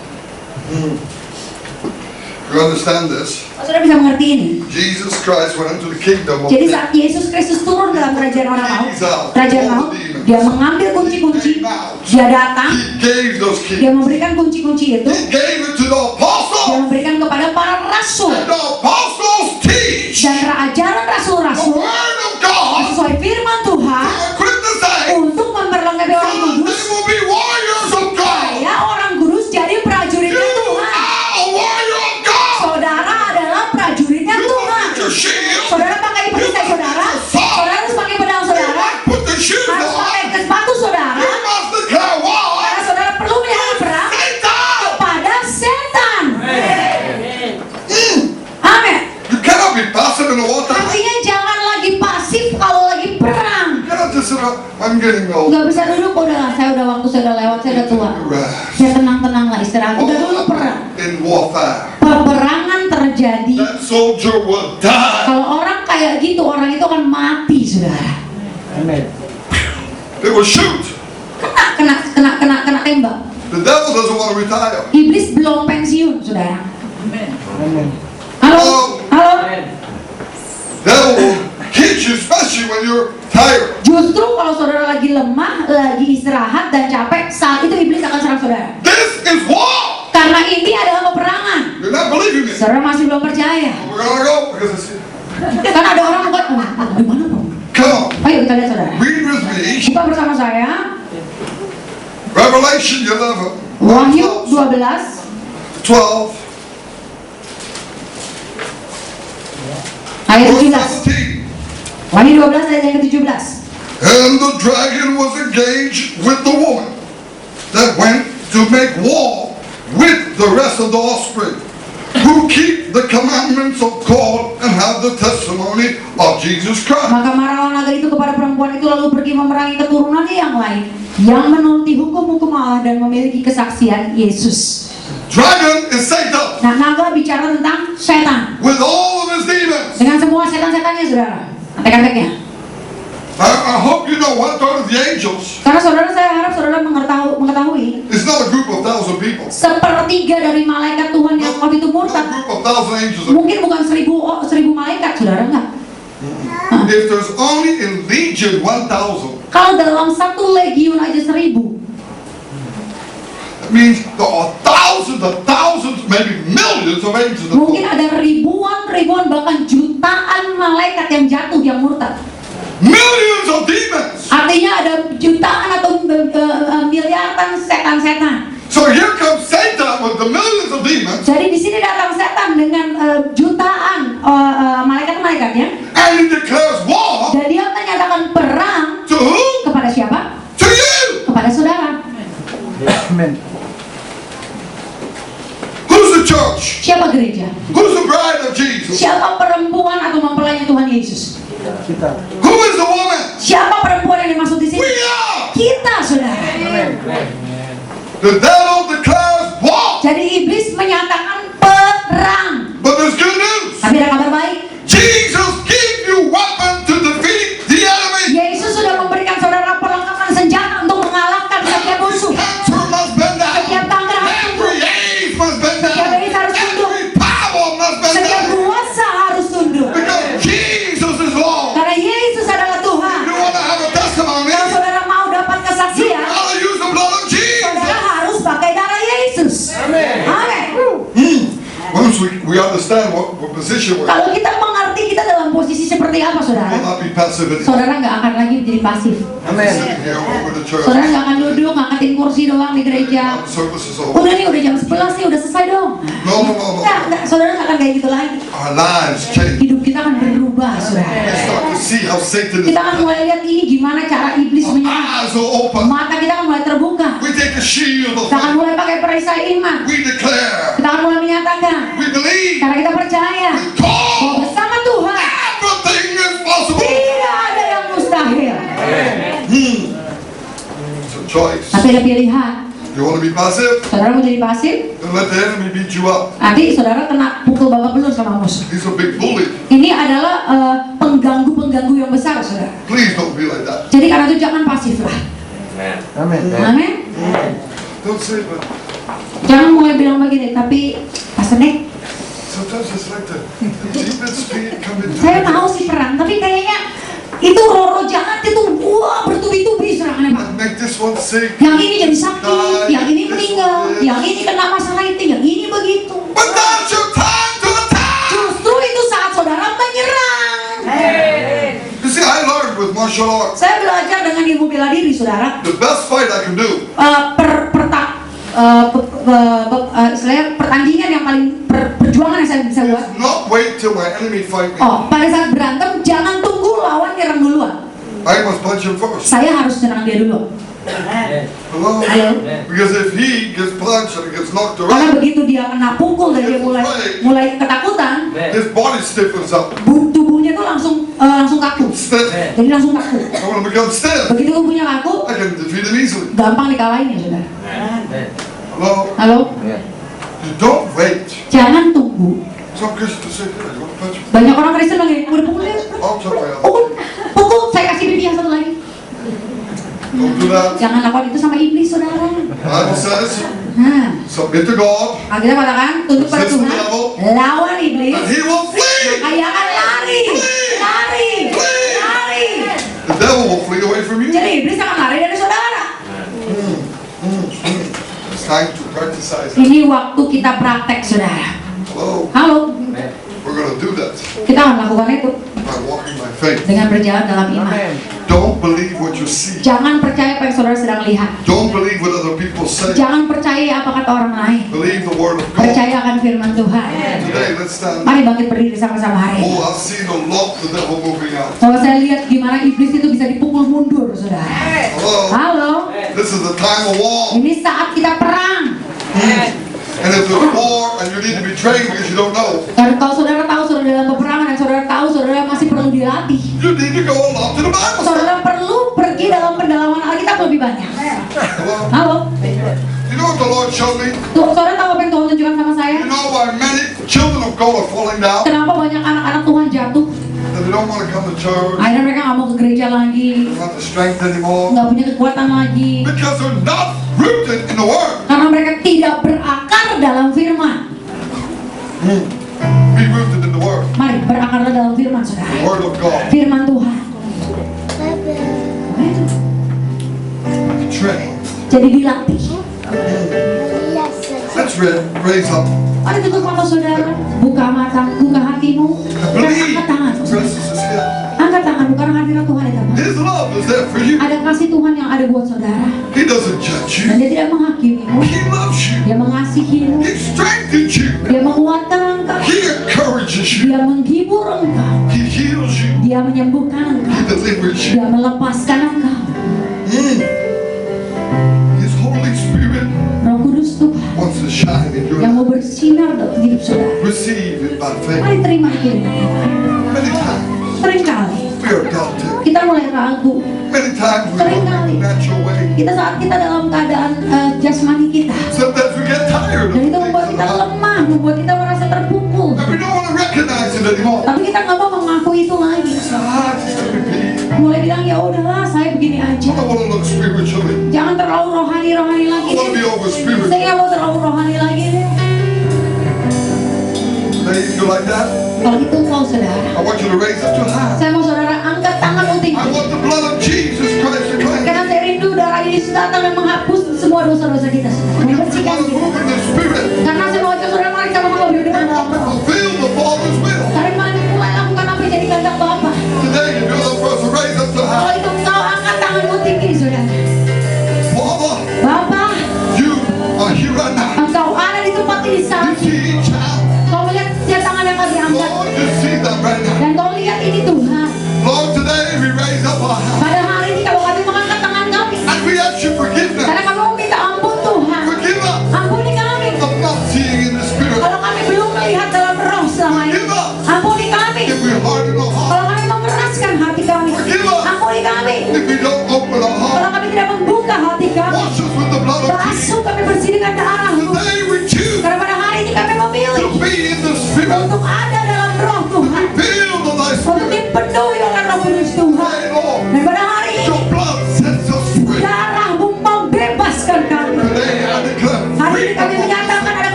You understand this? Saudara bisa mengerti ini. Jesus Christ went into the kingdom of Jadi death. saat Yesus Kristus turun dalam kerajaan orang maut, kerajaan maut, dia mengambil kunci-kunci, dia datang, He gave those dia keys. memberikan kunci-kunci itu, He gave it to the dia apostles. memberikan kepada para rasul. And the apostles teach Dan ajaran the rasul-rasul word of God sesuai firman Tuhan to equip the saints. untuk memperlengkapi orang So that kudus, they will be warriors of God. ya orang kudus jadi prajuritnya You Tuhan. are a warrior of God. Saudara adalah prajuritnya You Tuhan. must get your shield. Saudara pakai perisai saudara, saudara harus pakai pedang You saudara, must put the shoes harus pakai on. sepatu saudara, You must declare war. karena saudara perlu melihat perang Satan. kepada setan. Amin. You cannot be passive in the wartime. Artinya jangan lagi pasif kalau lagi perang. You cannot just sit up. I'm getting old. Nggak bisa duduk, udahlah, saya udah waktu saya udah lewat, saya udah tua. Rest. Saya tenang-tenang lah istirahat. Udah dulu perang. In warfare. Peperangan terjadi. That soldier will die. Kalau orang kayak gitu, orang itu akan mati, saudara. Amen. They will shoot. Kena tembak. The devil doesn't want to retire. Iblis belum pensiun, saudara. Amen. Halo, halo. Devil will hit you, especially when you're tired. Justru kalau saudara lagi lemah, lagi istirahat dan capek, saat itu iblis akan serang saudara. This is war. Karena ini adalah peperangan. You're not believing me. Saudara masih belum percaya. We're gonna go because it's here. Kan ada orang bukan, di mana Bang? Come on. Ayo kita lihat saudara. Read with me. Buka bersama saya Revelation 11. Wahyu 12 12. ayat Verse 17. 17. Wahyu 12 ayat yang ke-17. And the dragon was engaged with the woman that went to make war with the rest of the offspring, who keep the commandments of God and have the testimony of Jesus Christ. Maka marahlah naga itu kepada perempuan itu, lalu pergi memerangi keturunannya yang lain, yang menuruti hukum-hukum Allah dan memiliki kesaksian Yesus. Dragon is Satan Nah, naga bicara tentang setan with all of his demons. dengan semua setan-setannya, saudara. Antek-anteknya. I hope you know 1/3 of the angels Karena saudara, saya harap saudara mengetahui is not a group of 1,000 people. sepertiga dari malaikat Tuhan yang waktu itu Not a murtad. group of 1,000 angels. Mungkin bukan 1000 malaikat, saudara, enggak. If there's only in Legion 1,000, Kalau dalam satu legiun aja 1000, that means there are thousands, maybe millions of angels. mungkin ada ribuan bahkan jutaan malaikat yang jatuh, yang murtad. Millions of demons. Artinya ada jutaan atau miliaran setan-setan. So here comes Satan with the millions of demons, Jadi di sini datang setan dengan jutaan malaikat-malaikatnya, and he declares war dan dia menyatakan perang to who? kepada siapa? To you. Kepada saudara. Amen. Who's the church? Siapa gereja? Who's the bride of Jesus? Siapa perempuan atau mempelai Tuhan Yesus? Kita. Who is the woman? Siapa perempuan yang dimaksud di sini? We are. Kita, saudara. Amen. The devil declares war. Jadi iblis menyatakan perang. But there's good news. Tapi ada kabar baik. Jesus gave you weapon to defeat the enemy. Yesus sudah memberikan saudara perlengkapan senjata untuk mengalahkan setiap musuh. Cancer must bend down. Setiap kanker harus tunduk. Every AIDS must bend down. Setiap AIDS harus tunduk. Every power must bend Setiap down. we understand what position we're in, Kalau kita mengerti kita dalam posisi seperti apa, we'll saudara, not be passive anymore. saudara nggak akan lagi menjadi pasif. Amen. Sitting here over the church. Saudara nggak akan duduk ngangkatin kursi doang di gereja. Service is over. Udah nih, udah jam 11 nih, udah selesai dong. No. Nggak, saudara nggak akan kayak gitu lagi. Our lives change. Hidup kita akan berubah, We saudara. start to see how Satan is. Kita akan mulai lihat ini gimana cara iblis Our menyerang. eyes are open. Mata kita akan mulai terbuka. We take the shield of Kita akan faith. mulai pakai perisai iman. We declare. Kita akan mulai menyatakan We believe. karena kita percaya We call. bahwa bersama Tuhan Everything is possible. tidak ada yang mustahil. It's a choice. Tapi ada pilihan. You want to be passive? Saudara mau jadi pasif, Then let the enemy beat you up. nanti saudara kena pukul babak belur sama musuh. He's a big bully. Ini adalah pengganggu-pengganggu yang besar, saudara. Please don't be like that. Jadi karena itu jangan pasif lah. Amen. Amin. Don't say that. Jangan mulai bilang begini, tapi Pastor Nick, Sometimes it's like the demon spirit coming saya tahu sih perang, tapi kayaknya itu roh-roh jahat itu bertubi-tubi serangannya, Pak. Make this one sick. Yang ini jadi sakit, yang ini meninggal, yang ini kena masalah itu, yang ini begitu. But now's your time to attack. Justru itu saat saudara menyerang. You see, I learned with martial arts. Saya belajar dengan ilmu bela diri, saudara. The best fight I can do Istilahnya pertandingan yang paling perjuangan yang saya bisa buat. is not wait till my enemy fight me. Oh, pada saat berantem jangan tunggu lawan nyerang duluan. I must punch him first. Saya harus nyerang dia dulu. Hello? Halo. Because if he gets punched and gets knocked Karena around, begitu dia kena pukul dan dia mulai ketakutan, his body stiffens up. tubuhnya tuh langsung kaku. Stiff. Jadi langsung kaku. I want to become stiff. Begitu tubuhnya kaku, I can defeat him easily. gampang dikalahin ya, saudara. Hello? Halo. You don't wait. Jangan tunggu. Some Christians say, "Hey, you want to punch me?" Banyak orang Kristen bilang, udah pukul dia. I'll tell my other. Pukul, saya kasih pipi yang satu lagi. Don't do that. Jangan lakukan itu sama iblis, saudara. Bible says, Nah, submit to God, Alkitab katakan, tunduk pada Tuhan, lawan iblis, and he will flee. maka akan lari. The devil will flee away from you. Jadi iblis akan lari dari saudara. It's time to practice. Ini waktu kita praktek, saudara. Hello? Halo, We're going to do that kita akan melakukan itu by walking by faith. dengan berjalan dalam iman. Amen. Don't believe what you see. Jangan percaya apa yang saudara sedang lihat. Don't believe what other people say. Jangan percaya apa kata orang lain. Believe the word of God. Percaya akan firman Tuhan. Today, let's stand. Mari bangkit berdiri sama-sama hari ini. Oh, I've seen a lot of the devil moving out. Kalau saya lihat gimana iblis itu bisa dipukul mundur, saudara. Hello? Halo, This is the time of war. ini saat kita perang. And if there's war and you need to be trained because you don't know, Dan kalau saudara tahu saudara dalam peperangan dan saudara tahu saudara masih perlu dilatih, you need to go along to the Bible. saudara perlu pergi dalam pendalaman Alkitab lebih banyak. Hello? Halo, You know what the Lord showed me? tuh, saudara tahu apa yang Tuhan tunjukkan sama saya? You know why many children of God are falling down? Kenapa banyak anak-anak Tuhan jatuh? And they don't want to come to church. Akhirnya mereka nggak mau ke gereja lagi, They don't have the strength anymore. nggak punya kekuatan lagi, Because they're not rooted in the Word. karena mereka tidak berakar dalam firman. Be rooted in the Word. Mari berakarlah dalam firman, saudara. The Word of God. Firman Tuhan. Be trained. Jadi dilatih. Let's raise up. Mari tutup mata saudara, buka mata, buka hatimu, dan Believe. angkat tangan. The presence is here. Angkat tangan, bukan hadirat Tuhan di tempat. His love is there for you. Ada kasih Tuhan yang ada buat saudara, He doesn't judge dan you. Dia tidak menghakimimu. He loves you. Dia mengasihimu, He strengthens you. Dia menguatkan engkau, He encourages you. Dia menghibur engkau, He heals you. Dia menyembuhkan engkau, He delivers you. Dia melepaskan engkau. His Holy Spirit Roh Kudus Tuhan wants to shine in your yang life. mau bersinar dalam hidup saudara. Receive it by faith. Mari terima itu dengan iman. Many times Seringkali we are doubted. kita mulai ragu. Many times we look at the natural way. Saat kita dalam keadaan jasmani kita, Sometimes we get tired of dan itu things membuat in kita life. lemah, membuat kita merasa terpukul. And we don't want to recognize it anymore. Tapi kita nggak mau mengakui itu lagi. Just repeat. Mulai bilang ya udahlah, saya begini I aja. don't want to look spiritually. Jangan terlalu rohani lagi. I want to be over Saya spiritual. nggak mau terlalu rohani lagi deh. Ladies, you like that? Kalau itu mau saudara, I want you to raise up your hand. saya mau saudara angkat tanganmu I tinggi. want the blood of Jesus Christ to cleanse. Karena saya rindu darah Yesus datang dan menghapus semua dosa-dosa kita, saudara. Because we Membersihkan want to kita. move in the Spirit. Karena saya mau ajak saudara mari sama-sama berdiri dengan dalam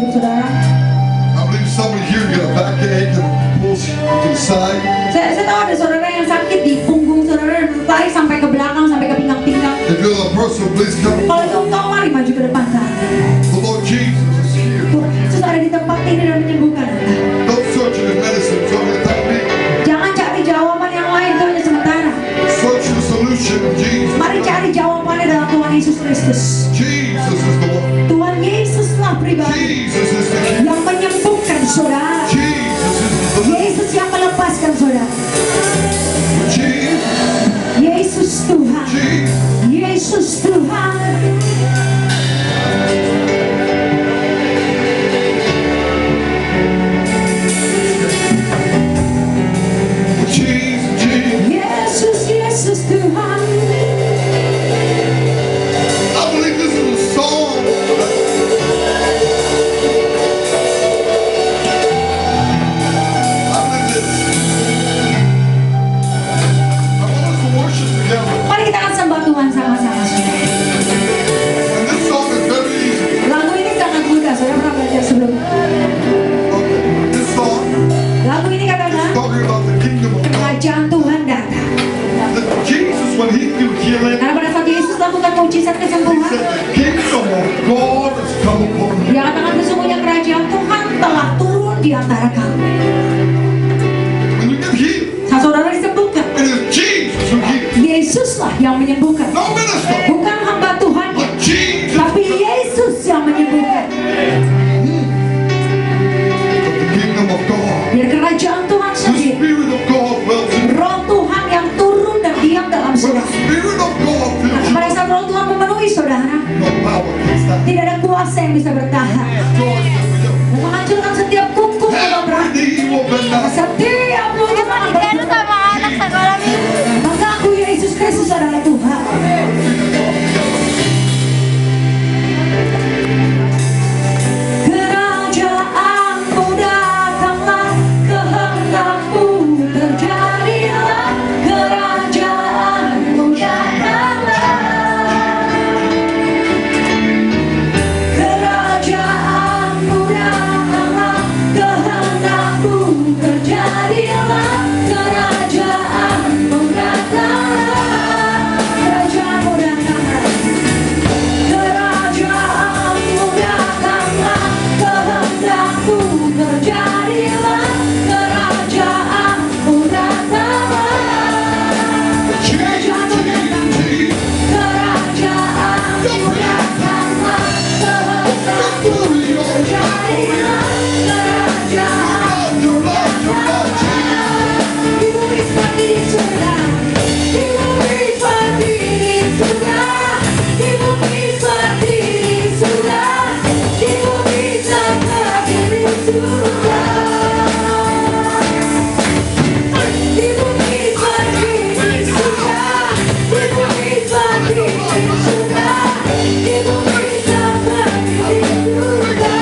hidup saudara. I believe somebody here got a backache and pulls you to the side. Saya tahu ada saudara yang sakit di punggung saudara dan tarik sampai ke belakang, sampai ke pinggang-pinggang. If you're the person, please come. Kalau itu engkau, mari maju ke depan sana. The Lord Jesus is here. Tuhan Yesus ada di tempat ini dan menyembuhkan Anda. Don't search in the medicine, it's only a technique. Jangan cari jawaban yang lain, itu hanya sementara. Search the solution in Jesus. Mari cari jawabannya dalam Tuhan Yesus Kristus. Jesus is the one. Tuhan Yesuslah pribadi Jesus is the King. yang menyembuhkan saudara. Jesus is the deliverer. Yesus yang melepaskan saudara. Jesus, Yesus Tuhan. Jesus. Yesus Tuhan. Jesus, Jesus. Yesus, Yesus Tuhan. I believe this is a song. I believe this. I want us to worship together. Mari kita akan sembah Tuhan sama-sama. And this song is very easy. Lagu ini sangat mudah, saudara pernah belajar sebelumnya. Okay. This song Lagu ini is katakan talking about the kingdom of God. kerajaan Tuhan datang. That Jesus, when he do healing, Karena pada saat Yesus lakukan mujizat he kesembuhan, said the kingdom of God has come upon you. dia katakan sesungguhnya kerajaan Tuhan telah turun di antara kamu. When you get healed, Saat saudara disembuhkan, it is Jesus who heals. Yesuslah yang menyembuhkan. No minister, Bukan hamba Tuhan, but Jesus. tapi Yesus yang menyembuhkan. But the kingdom of God, Biar kerajaan Tuhan the sendiri, Spirit of God dwells in you. Roh Tuhan yang turun dan diam dalam When the saudara. Spirit of God fills you, Pada saat Roh Tuhan memenuhi saudara, no power can stand. tidak ada kuasa yang bisa bertahan Joy is for you. dan menghancurkan setiap kuku Every knee will bend down. setiap mulut akan Pero berdoa. sama anak sekolah minggu. Maka aku Yesus Kristus adalah Tuhan. Kerajaanmu datanglah, kehendakmu terjadilah. Kerajaanmu datanglah. Kerajaanmu datanglah, kehendakmu terjadilah. Kerajaanmu datanglah. Kerajaanmu datanglah. Kerajaanmu datanglah, kehendakmu terjadilah. Kerajaanmu datanglah. Jesus, Jesus, Kerajaanmu datanglah, kehendakmu terjadilah. Kerajaanmu datanglah. Di bumi seperti di surga, di bumi seperti di surga, di bumi seperti di surga, di bumi seperti di surga. Di bumi seperti di surga, di bumi seperti di surga, di bumi seperti di surga.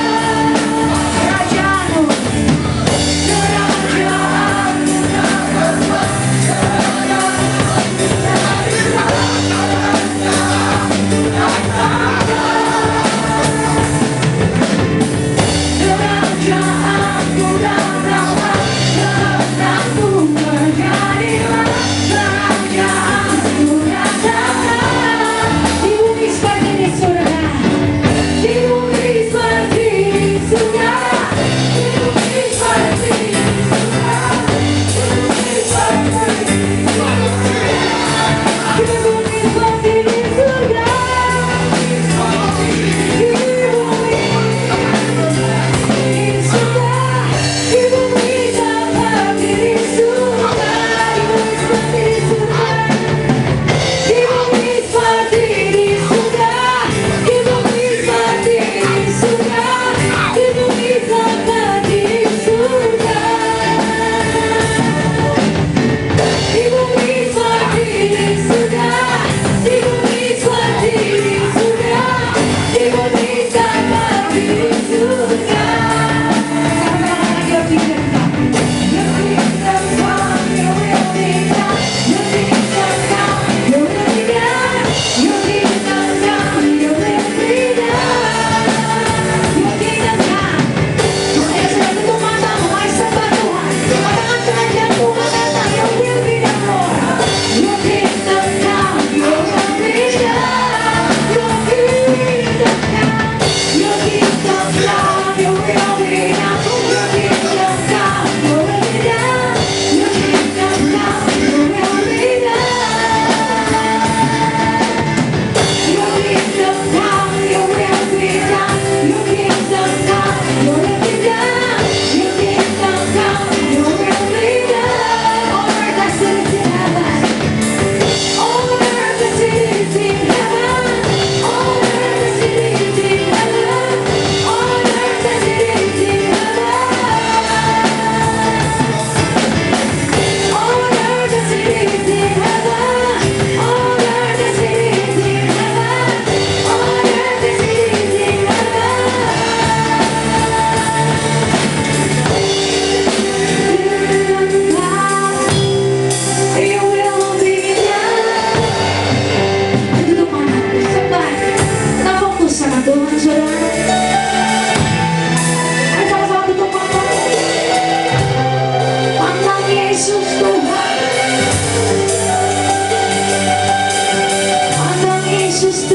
Jesus